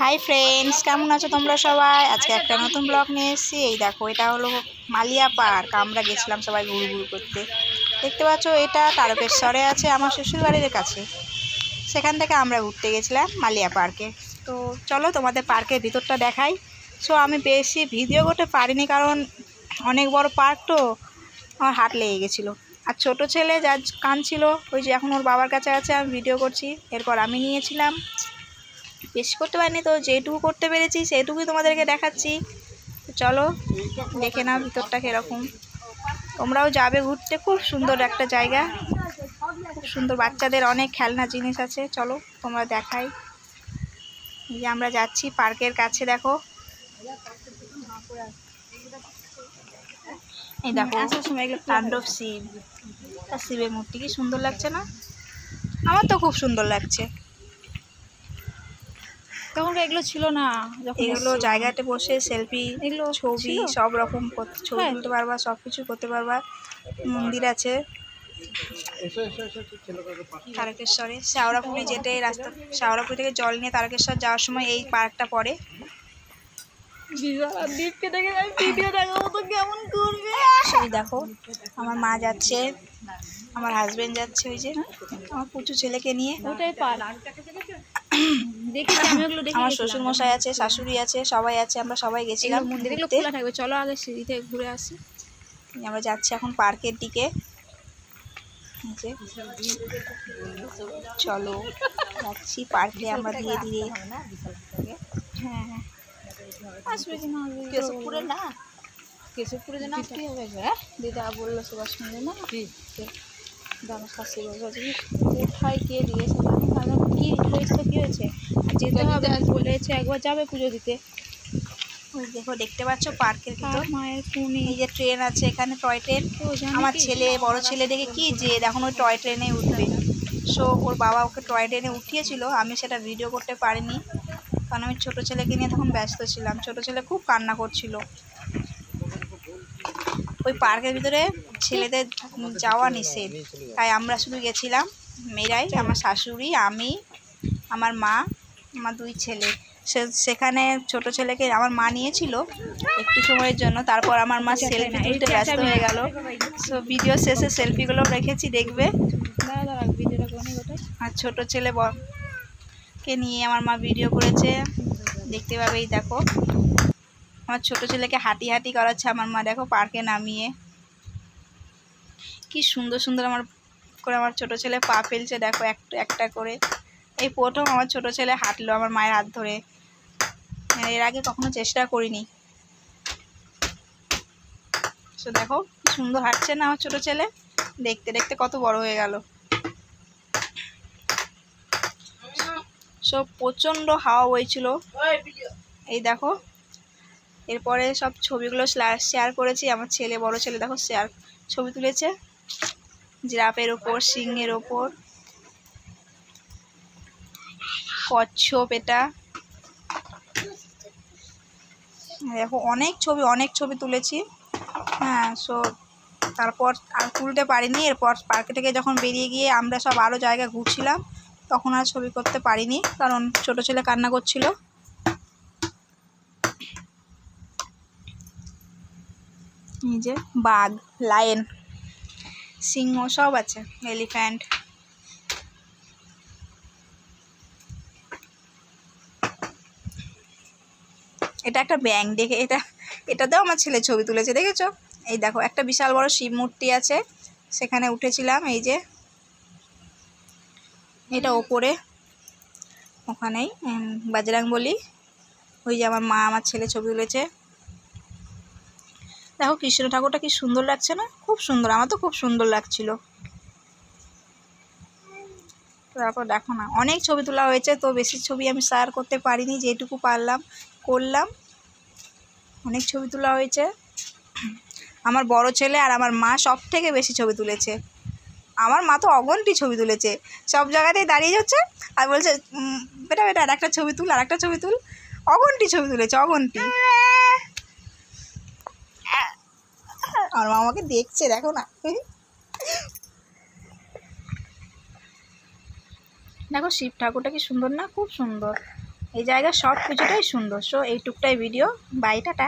Hi friends, কেমন আছো তোমরা সবাই? আজকে একটা নতুন ব্লগ নিয়ে এসেছি। এই দেখো, এটা হলো মালিয়া পার্ক। আমরা গেছিলাম সবাই ঘুরু ঘুরু করতে। দেখতে পাচ্ছ, এটা তারকেশ্বরে আছে, আমার শ্বশুর বাড়ির কাছে। সেখান থেকে আমরা ঘুরতে গেছিলাম মালিয়া পার্কে। তো চলো তোমাদের পার্কের ভিতরটা দেখাই। সো আমি বেশি ভিডিও করতে পারিনি, কারণ অনেক বড় পার্ক তো, আমার হাত লেগে গেছিলো। আর ছোটো ছেলে যা কাঁদছিল, ওই যে এখন ওর বাবার কাছে আছে, আমি ভিডিও করছি। এরপর আমি নিয়েছিলাম, বেশি করতে পারিনি, তো যেটুকু করতে পেরেছি সেইটুকুই তোমাদেরকে দেখাচ্ছি। চলো দেখে নাও ভিতরটা কীরকম। তোমরাও যাবে ঘুরতে, খুব সুন্দর একটা জায়গা, খুব সুন্দর। বাচ্চাদের অনেক খেলনা জিনিস আছে, চলো তোমরা দেখাই। এই যে আমরা যাচ্ছি পার্কের কাছে, দেখো এই দেখো তাণ্ডব শিব, শিবের মূর্তি কি সুন্দর লাগছে না? আমার তো খুব সুন্দর লাগছে। তখন এগুলো ছিল না, এগুলো জায়গাতে বসে সেলফি, এগুলো ছবি সব রকম ছবি তুলতে পারবা, সব কিছু করতে পারবা। মন্দির আছে তারকেশ্বরে, শেওড়াফুলি যেতে রাস্তা, শেওড়াফুলি থেকে জল নিয়ে তারকেশ্বর যাওয়ার সময় এই পার্কটা পড়ে। সেই দেখো আমার মা যাচ্ছে, আমার হাজবেন্ড যাচ্ছে, ওই যে আমার পুচু ছেলেকে নিয়ে। আমার শ্বশুর মশাই আছে, শাশুড়ি আছে, সবাই আছে, আমরা সবাই গেছিলাম মন্দিরে খোলা থাকবে। চলো আগে সিঁড়ি থেকে ঘুরে আসি। আমরা যাচ্ছি এখন পার্কের দিকে। চলো যাচ্ছি পার্কে আমরা ধীরে ধীরে। হ্যাঁ হ্যাঁ, আসবে কি না? কেশবপুরে না, কেশবপুরে যেন কি হবে? দিদা বললো সুভাষ মন্দির না, দাদা শাশি কোথায় কে দিয়েছে জানি না, কি হয়েছে, কি হয়েছে যেতে হবে, বলেছে একবার যাবে পুজো দিতে। দেখো দেখতে পাচ্ছ পার্কের ভিতর মায়ের ফোনে এই যে ট্রেন আছে, এখানে টয় ট্রেন। আমার ছেলে, বড় ছেলে দেখে কি যে এখন ওই টয় ট্রেনে উঠবে। সো ওর বাবা ওকে টয় ট্রেনে উঠিয়েছিল, আমি সেটা ভিডিও করতে পারিনি, কারণ আমি ছোটো ছেলেকে নিয়ে তখন ব্যস্ত ছিলাম। ছোটো ছেলে খুব কান্না করছিল। ওই পার্কের ভিতরে ছেলেদের যাওয়া নিষেধ, তাই আমরা শুধু গেছিলাম মেয়েরাই, আমার শাশুড়ি, আমি, আমার মা, আমার দুই ছেলে। সেখানে ছোট ছেলেকে আমার মা নিয়েছিল একটু সময়ের জন্য, তারপর আমার মা সেলফি তুলতে ব্যস্ত হয়ে গেল। সো ভিডিও শেষে সেলফিগুলো রেখেছি, দেখবে। আর ছোট ছেলে কে নিয়ে আমার মা ভিডিও করেছে, দেখতে পাবে। এই দেখো আমার ছোট ছেলেকে হাঁটি হাঁটি করাচ্ছে আমার মা, দেখো পার্কে নামিয়ে। কি সুন্দর সুন্দর আমার ছোট ছেলে পা ফেলছে, দেখো একটা করে। এই প্রথম আমার ছোট ছেলে হাঁটলো আমার মায়ের হাত ধরে, এর আগে কখনো চেষ্টা করিনি। তো দেখো কি সুন্দর হাঁটছে না আমার ছোট ছেলে, দেখতে দেখতে কত বড় হয়ে গেল। সব প্রচণ্ড হাওয়া বইছিল। এই দেখো এরপরে সব ছবিগুলো শেয়ার করেছি। আমার ছেলে, বড় ছেলে দেখো ছবি তুলেছে জিরাফের ওপর, সিংহের ওপর, কচ্ছপ। এটা দেখো অনেক ছবি তুলেছি। হ্যাঁ, সো তারপর আর তুলতে পারিনি। এরপর পার্কে থেকে যখন বেরিয়ে গিয়ে আমরা সব আরও জায়গা ঘুরছিলাম, তখন আর ছবি করতে পারিনি, কারণ ছোট ছেলে কান্না করছিল। এই যে বাঘ, লায়ন, সিংহ সব আছে, এলিফ্যান্ট। এটা একটা ব্যাঙ, দেখে এটাতেও আমার ছেলে ছবি তুলেছে, দেখেছো? এই দেখো একটা বিশাল বড় শিব মূর্তি আছে, সেখানে উঠেছিলাম। এই যে এটা ওপরে, ওখানেই বজরংবলী। ওই যে আমার মা, আমার ছেলে ছবি তুলেছে। দেখো কৃষ্ণ ঠাকুরটা কি সুন্দর লাগছে না? খুব সুন্দর, আমার তো খুব সুন্দর লাগছিল। তারপর দেখো না, অনেক ছবি তোলা হয়েছে, তো বেশি ছবি আমি শেয়ার করতে পারিনি, যেটুকু পারলাম করলাম। অনেক ছবি তোলা হয়েছে। আমার বড় ছেলে আর আমার মা সব থেকে বেশি ছবি তুলেছে। আমার মা তো অগন্তি ছবি তুলেছে, সব জায়গাতেই দাঁড়িয়ে যাচ্ছে আর বলছে বেটা বেটা আর একটা ছবি তুল, আর একটা ছবি তুল। অগন্তি ছবি তুলেছে, অগন্তি। আর মা আমাকে দেখছে, দেখো না। দেখো শিব ঠাকুরটা কি সুন্দর না? খুব সুন্দর। এই জায়গার সব কিছুটাই সুন্দর। সো এইটুকটাই ভিডিও, বাই টাটা।